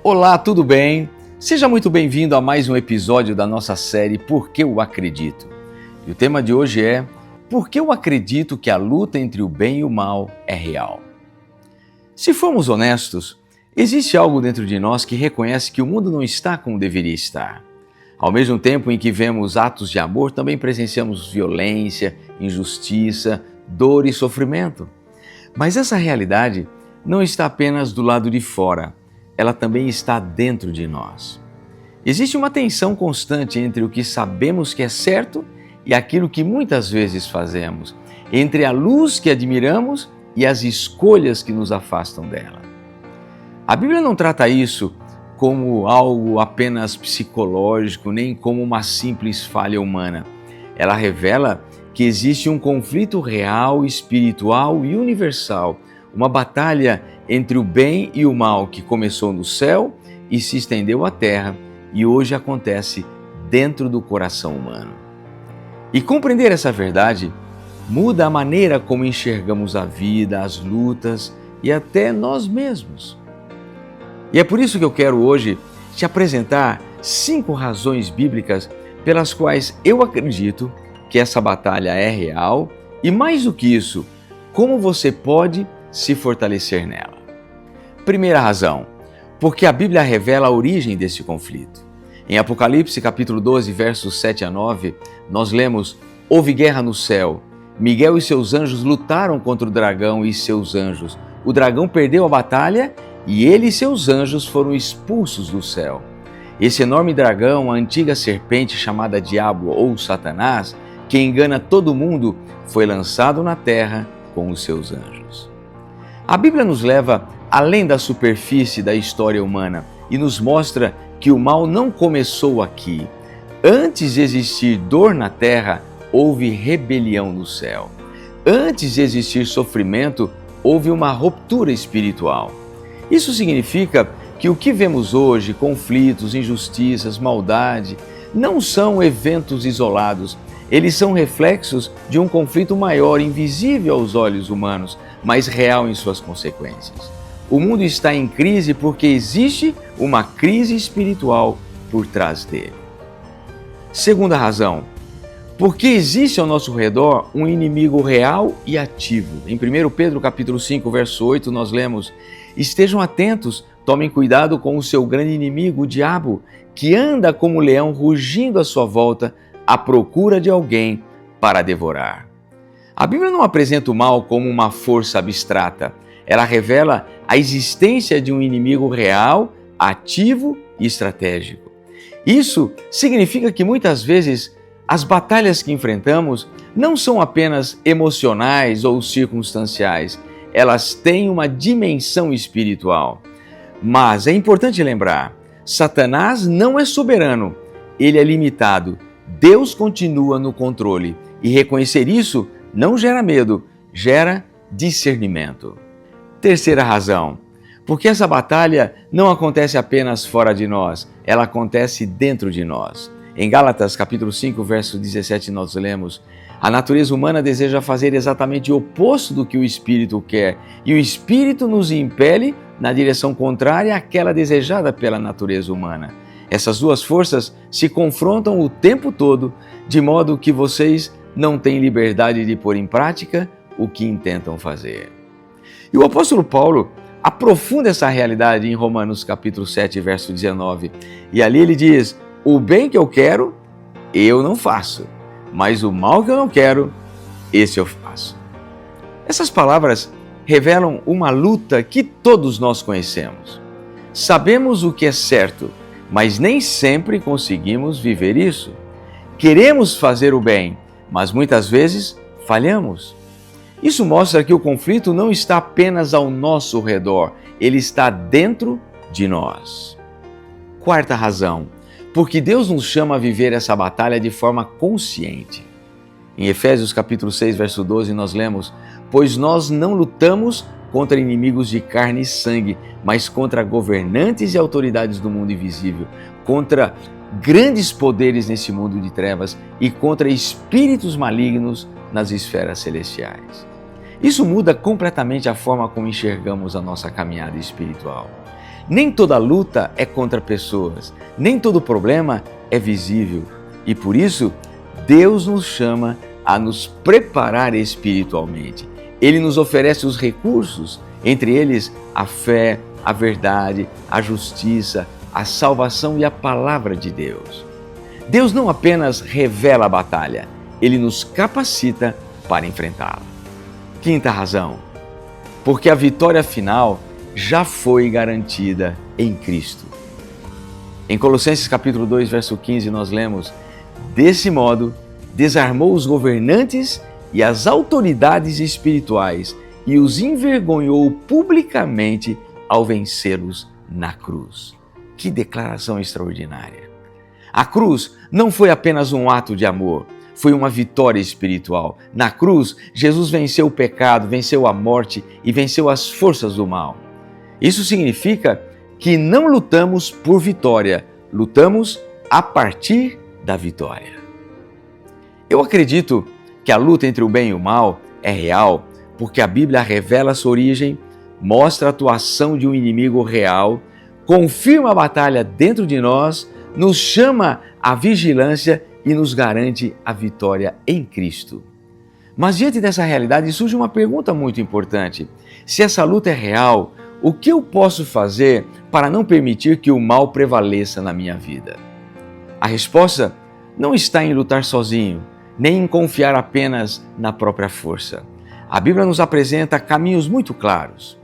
Olá, tudo bem? Seja muito bem-vindo a mais um episódio da nossa série Por que eu acredito? E o tema de hoje é Por que eu acredito que a luta entre o bem e o mal é real? Se formos honestos, existe algo dentro de nós que reconhece que o mundo não está como deveria estar. Ao mesmo tempo em que vemos atos de amor, também presenciamos violência, injustiça, dor e sofrimento. Mas essa realidade não está apenas do lado de fora, ela também está dentro de nós. Existe uma tensão constante entre o que sabemos que é certo e aquilo que muitas vezes fazemos, entre a luz que admiramos e as escolhas que nos afastam dela. A Bíblia não trata isso como algo apenas psicológico, nem como uma simples falha humana. Ela revela que existe um conflito real, espiritual e universal, uma batalha entre o bem e o mal que começou no céu e se estendeu à terra e hoje acontece dentro do coração humano. E compreender essa verdade muda a maneira como enxergamos a vida, as lutas e até nós mesmos. E é por isso que eu quero hoje te apresentar 5 razões bíblicas pelas quais eu acredito que essa batalha é real e, mais do que isso, como você pode se fortalecer nela. Primeira razão, porque a Bíblia revela a origem desse conflito. Em Apocalipse capítulo 12, versos 7 a 9, nós lemos: Houve guerra no céu, Miguel e seus anjos lutaram contra o dragão e seus anjos. O dragão perdeu a batalha e ele e seus anjos foram expulsos do céu. Esse enorme dragão, a antiga serpente chamada Diabo ou Satanás, que engana todo mundo, foi lançado na terra com os seus anjos. A Bíblia nos leva além da superfície da história humana e nos mostra que o mal não começou aqui. Antes de existir dor na terra, houve rebelião no céu. Antes de existir sofrimento, houve uma ruptura espiritual. Isso significa que o que vemos hoje, conflitos, injustiças, maldade, não são eventos isolados. Eles são reflexos de um conflito maior, invisível aos olhos humanos, mas real em suas consequências. O mundo está em crise porque existe uma crise espiritual por trás dele. Segunda razão, porque existe ao nosso redor um inimigo real e ativo. Em 1 Pedro capítulo 5, verso 8, nós lemos: Estejam atentos, tomem cuidado com o seu grande inimigo, o diabo, que anda como um leão rugindo à sua volta, à procura de alguém para devorar. A Bíblia não apresenta o mal como uma força abstrata. Ela revela a existência de um inimigo real, ativo e estratégico. Isso significa que muitas vezes as batalhas que enfrentamos não são apenas emocionais ou circunstanciais. Elas têm uma dimensão espiritual. Mas é importante lembrar, Satanás não é soberano, ele é limitado. Deus continua no controle e reconhecer isso não gera medo, gera discernimento. Terceira razão, porque essa batalha não acontece apenas fora de nós, ela acontece dentro de nós. Em Gálatas capítulo 5, verso 17, nós lemos: A natureza humana deseja fazer exatamente o oposto do que o Espírito quer, e o Espírito nos impele na direção contrária àquela desejada pela natureza humana. Essas duas forças se confrontam o tempo todo, de modo que vocês não têm liberdade de pôr em prática o que intentam fazer. E o apóstolo Paulo aprofunda essa realidade em Romanos capítulo 7, verso 19. E ali ele diz: O bem que eu quero, eu não faço, mas o mal que eu não quero, esse eu faço. Essas palavras revelam uma luta que todos nós conhecemos. Sabemos o que é certo, mas nem sempre conseguimos viver isso. Queremos fazer o bem, mas muitas vezes falhamos. Isso mostra que o conflito não está apenas ao nosso redor, ele está dentro de nós. Quarta razão, porque Deus nos chama a viver essa batalha de forma consciente. Em Efésios capítulo 6, verso 12, nós lemos: Pois nós não lutamos contra inimigos de carne e sangue, mas contra governantes e autoridades do mundo invisível, contra grandes poderes nesse mundo de trevas e contra espíritos malignos nas esferas celestiais. Isso muda completamente a forma como enxergamos a nossa caminhada espiritual. Nem toda luta é contra pessoas, nem todo problema é visível. E por isso, Deus nos chama a nos preparar espiritualmente. Ele nos oferece os recursos, entre eles a fé, a verdade, a justiça, a salvação e a palavra de Deus. Deus não apenas revela a batalha, Ele nos capacita para enfrentá-la. Quinta razão, porque a vitória final já foi garantida em Cristo. Em Colossenses capítulo 2, verso 15, nós lemos: desse modo, desarmou os governantes e as autoridades espirituais e os envergonhou publicamente ao vencê-los na cruz. Que declaração extraordinária! A cruz não foi apenas um ato de amor, foi uma vitória espiritual. Na cruz, Jesus venceu o pecado, venceu a morte e venceu as forças do mal. Isso significa que não lutamos por vitória, lutamos a partir da vitória. Eu acredito que a luta entre o bem e o mal é real porque a Bíblia revela sua origem, mostra a atuação de um inimigo real, confirma a batalha dentro de nós, nos chama à vigilância e nos garante a vitória em Cristo. Mas diante dessa realidade surge uma pergunta muito importante. Se essa luta é real, o que eu posso fazer para não permitir que o mal prevaleça na minha vida? A resposta não está em lutar sozinho, nem em confiar apenas na própria força. A Bíblia nos apresenta caminhos muito claros.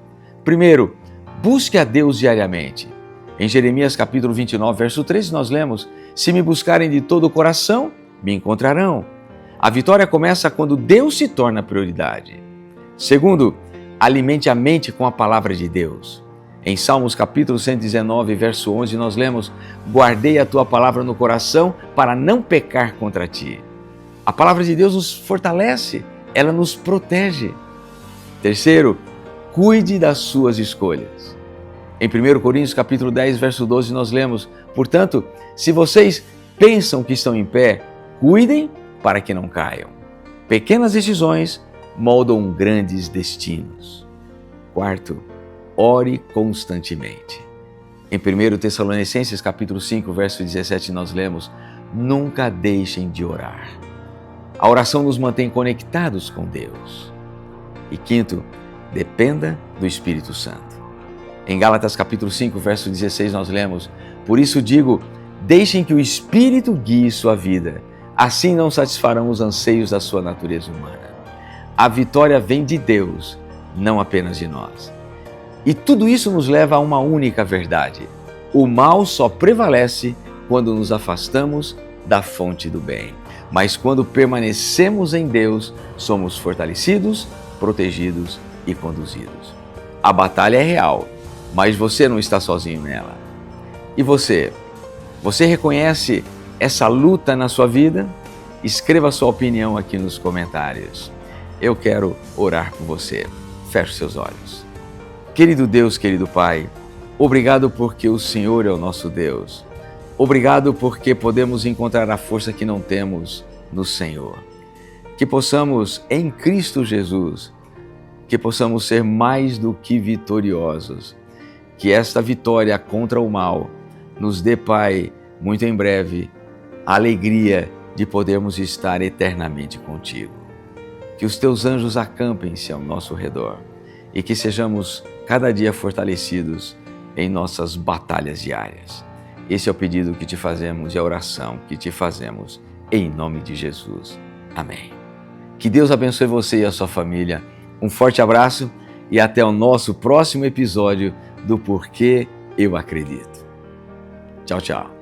Primeiro, busque a Deus diariamente. Em Jeremias capítulo 29, verso 13, nós lemos: se me buscarem de todo o coração, me encontrarão. A vitória começa quando Deus se torna prioridade. Segundo, alimente a mente com a palavra de Deus. Em Salmos capítulo 119, verso 11, nós lemos: guardei a tua palavra no coração para não pecar contra ti. A palavra de Deus nos fortalece, ela nos protege. Terceiro, cuide das suas escolhas. Em 1 Coríntios capítulo 10, verso 12, nós lemos: portanto, se vocês pensam que estão em pé, cuidem para que não caiam. Pequenas decisões moldam grandes destinos. Quarto, ore constantemente. Em 1 Tessalonicenses capítulo 5, verso 17, nós lemos: nunca deixem de orar. A oração nos mantém conectados com Deus. E quinto, dependa do Espírito Santo. Em Gálatas capítulo 5, verso 16, nós lemos: por isso digo, deixem que o Espírito guie sua vida, assim não satisfarão os anseios da sua natureza humana. A vitória vem de Deus, não apenas de nós. E tudo isso nos leva a uma única verdade: o mal só prevalece quando nos afastamos da fonte do bem. Mas quando permanecemos em Deus, somos fortalecidos, protegidos e conduzidos. A batalha é real, mas você não está sozinho nela. E você? Você reconhece essa luta na sua vida? Escreva sua opinião aqui nos comentários. Eu quero orar por você. Feche seus olhos. Querido Deus, querido Pai, obrigado porque o Senhor é o nosso Deus. Obrigado porque podemos encontrar a força que não temos no Senhor. Que possamos, em Cristo Jesus, que possamos ser mais do que vitoriosos. Que esta vitória contra o mal nos dê, Pai, muito em breve, a alegria de podermos estar eternamente contigo. Que os teus anjos acampem-se ao nosso redor e que sejamos cada dia fortalecidos em nossas batalhas diárias. Esse é o pedido que te fazemos e a oração que te fazemos em nome de Jesus. Amém. Que Deus abençoe você e a sua família. Um forte abraço e até o nosso próximo episódio do Porquê Eu Acredito. Tchau, tchau.